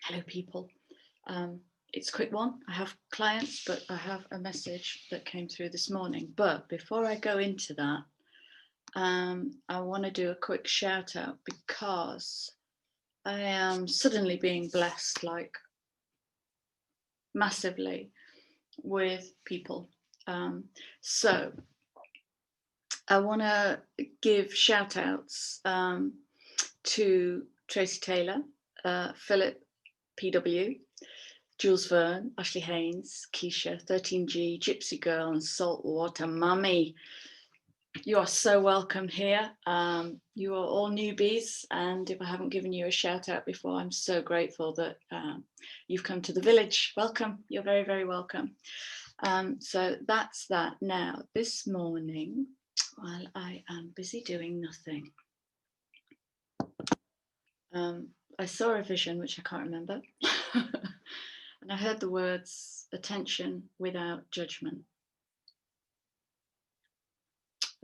Hello, people. It's a quick one. I have clients, but I have a message that came through this morning. But before I go into that, I want to do a quick shout out because I am suddenly being blessed, like massively, with people. So I want to give shout outs to Tracy Taylor, Philip PW, Jules Verne, Ashley Haynes, Keisha, 13G, Gypsy Girl, and Saltwater Mummy. You are so welcome here. You are all newbies, and if I haven't given you a shout out before, I'm so grateful that you've come to the village. Welcome. You're very, very welcome. So that's that. Now, this morning, while I am busy doing nothing, I saw a vision, which I can't remember. And I heard the words, attention without judgment.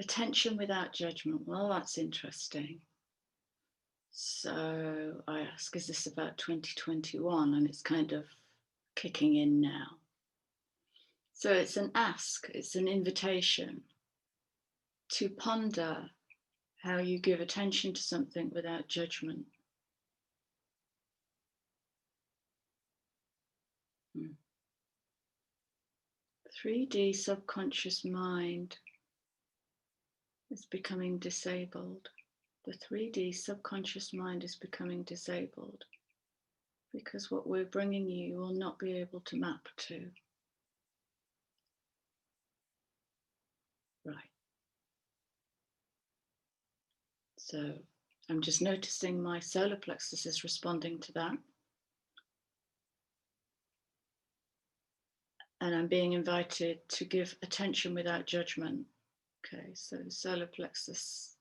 Attention without judgment. Well, that's interesting. So I ask, is this about 2021? And it's kind of kicking in now. So it's an ask, it's an invitation to ponder how you give attention to something without judgment. 3D subconscious mind is becoming disabled. The 3D subconscious mind is becoming disabled because what we're bringing you will not be able to map to. Right. So I'm just noticing my solar plexus is responding to that. And I'm being invited to give attention without judgment. Okay, so the solar plexus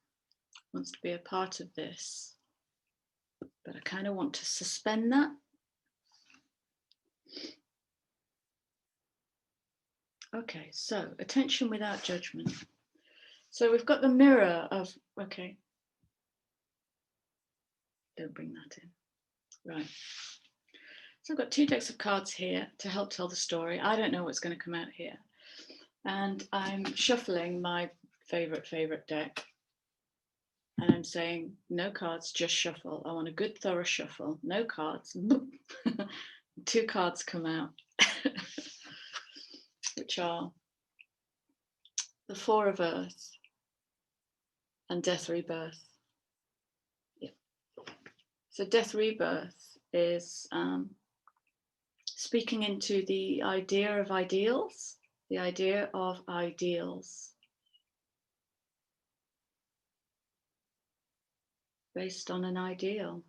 wants to be a part of this, but I kind of want to suspend that. Okay, so attention without judgment. So we've got the mirror of, okay, don't bring that in. Right. So I've got 2 decks of cards here to help tell the story. I don't know what's going to come out here. And I'm shuffling my favorite deck. And I'm saying, no cards, just shuffle. I want a good thorough shuffle. No cards. 2 cards come out, which are the 4 of Earth and Death Rebirth. Yeah. So Death Rebirth is speaking into the idea of ideals, the idea of ideals based on an ideal.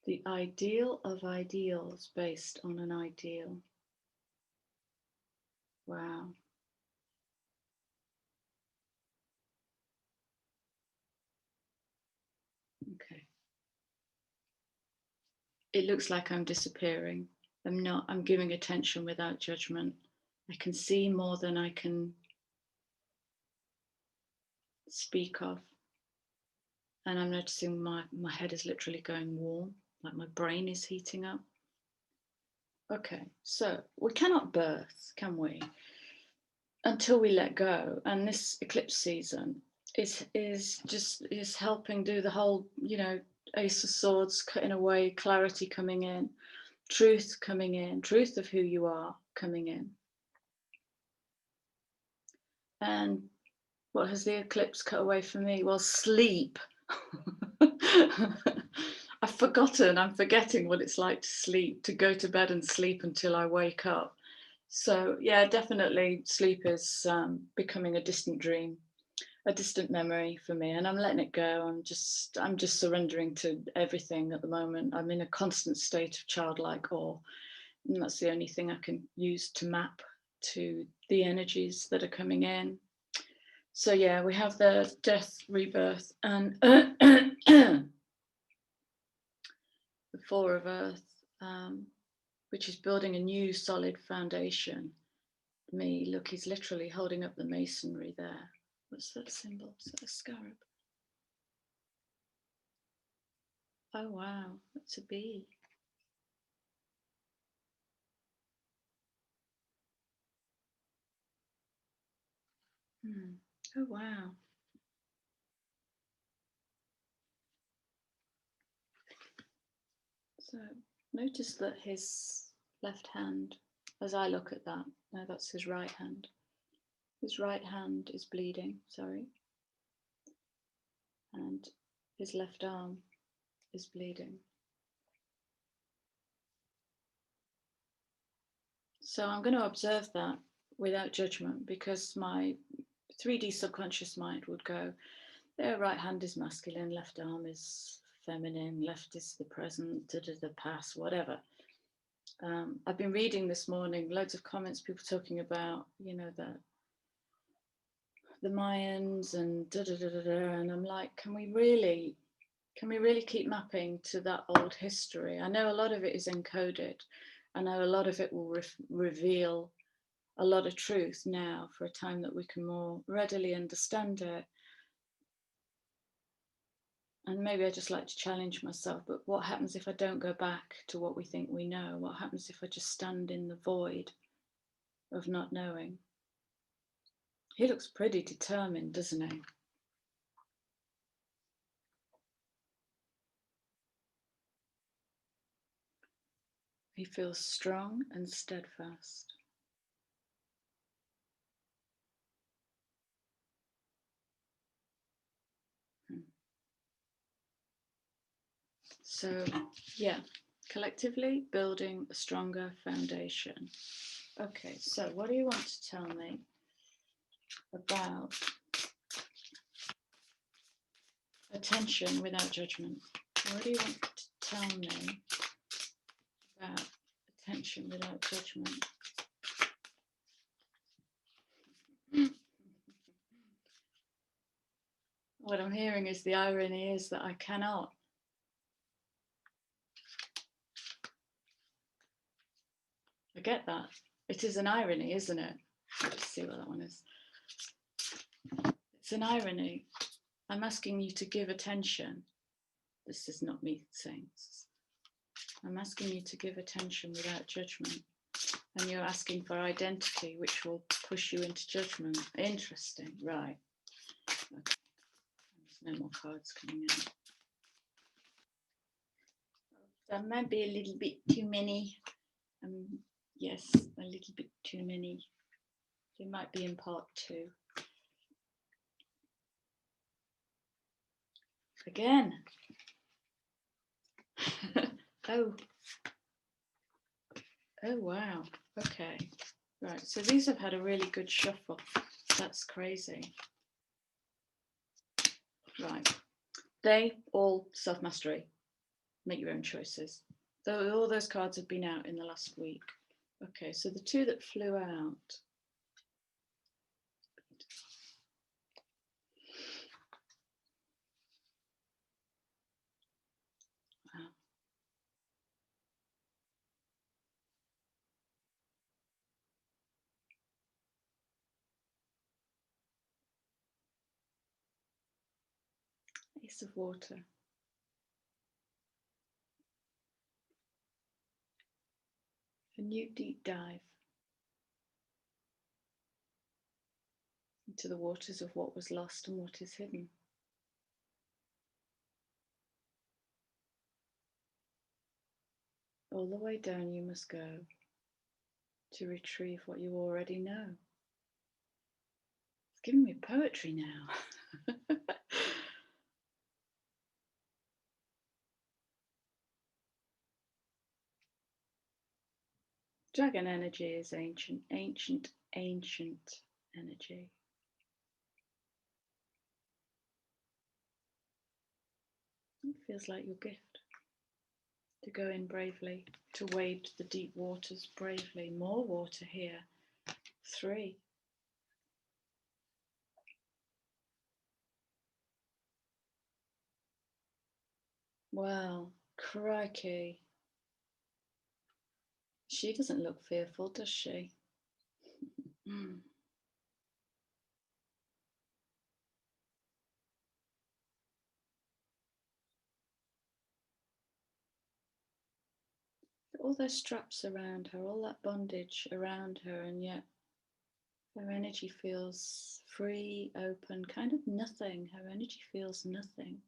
The ideal of ideals based on an ideal. Wow. Okay. It looks like I'm disappearing. I'm not, I'm giving attention without judgment. I can see more than I can speak of. And I'm noticing my head is literally going warm, like my brain is heating up. Okay, so we cannot birth, can we? Until we let go. And this eclipse season is helping do the whole, Ace of Swords cutting away, clarity coming in, truth coming in, truth of who you are coming in. And what has the eclipse cut away from me? Well, sleep. I'm forgetting what it's like to sleep, to go to bed and sleep until I wake up. So yeah, definitely sleep is becoming a distant dream, a distant memory for me, and I'm letting it go. I'm just surrendering to everything at the moment. I'm in a constant state of childlike awe, and that's the only thing I can use to map to the energies that are coming in. So yeah, we have the death, rebirth, and the 4 of Earth, which is building a new solid foundation. me. Look, he's literally holding up the masonry there. What's that symbol? Is that a scarab? Oh wow, that's a bee. Oh wow. So notice that his left hand, as I look at that, no, that's his right hand. His right hand is bleeding, sorry. And his left arm is bleeding. So I'm going to observe that without judgment, because my 3D subconscious mind would go, their right hand is masculine, left arm is feminine, left is the present, the past, whatever. I've been reading this morning loads of comments, people talking about, you know, the Mayans and and I'm like, can we really keep mapping to that old history? I know a lot of it is encoded. I know a lot of it will reveal a lot of truth now for a time that we can more readily understand it. And maybe I just like to challenge myself, but what happens if I don't go back to what we think we know? What happens if I just stand in the void of not knowing? He looks pretty determined, doesn't he? He feels strong and steadfast. So, yeah, collectively building a stronger foundation. Okay, so what do you want to tell me about attention without judgment? What do you want to tell me about attention without judgment? What I'm hearing is the irony is that I cannot. I get that. It is an irony, isn't it? Let's see what that one is. It's an irony. I'm asking you to give attention. This is not me saying this. I'm asking you to give attention without judgment. And you're asking for identity, which will push you into judgment. Interesting, right. Okay. There's no more cards coming out. That might be a little bit too many. Yes, a little bit too many. They might be in part 2. Again. Oh wow. Okay. Right. So these have had a really good shuffle. That's crazy. Right. They all self-mastery. Make your own choices. All those cards have been out in the last week. Okay, so the 2 that flew out. Wow. Ace of Water. A new deep dive into the waters of what was lost and what is hidden. All the way down you must go to retrieve what you already know. It's giving me poetry now. Dragon energy is ancient energy. It feels like your gift to go in bravely, to wade the deep waters bravely. More water here. 3. Well, crikey. She doesn't look fearful, does she? Mm. All those straps around her, all that bondage around her, and yet her energy feels free, open, kind of nothing. Her energy feels nothing.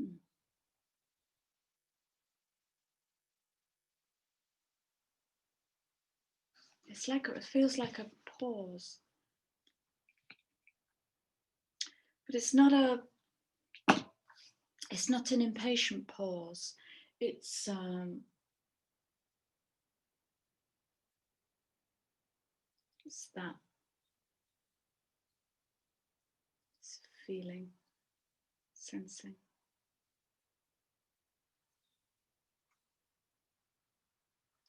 Mm. It's like, it feels like a pause, but it's not an impatient pause. It's that it's feeling, sensing,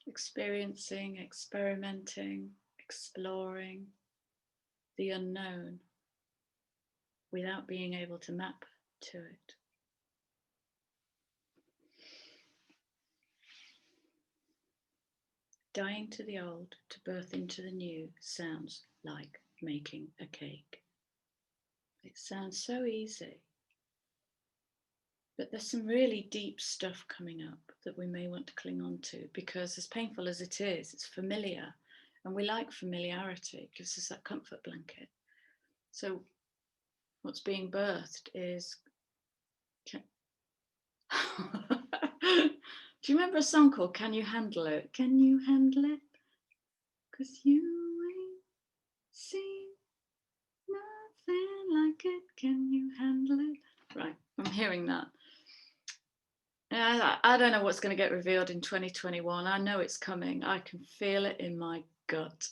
experiencing, experimenting, exploring the unknown without being able to map to it. Dying to the old to birth into the new sounds like making a cake. It sounds so easy, but there's some really deep stuff coming up that we may want to cling on to, because as painful as it is, it's familiar, and we like familiarity. It gives us that comfort blanket. So what's being birthed is do you remember a song called Can You Handle It? Can you handle it? 'Cause you ain't seen nothing like it. Can you handle it? Right, I'm hearing that. I don't know what's going to get revealed in 2021. I know it's coming. I can feel it in my gut.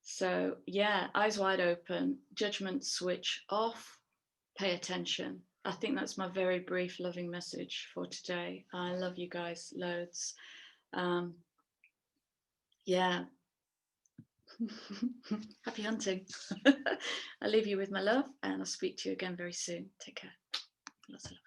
So yeah, eyes wide open, judgment switch off, pay attention. I think that's my very brief loving message for today. I love you guys loads. Yeah. Happy hunting. I leave you with my love, and I'll speak to you again very soon. Take care. Lots of love.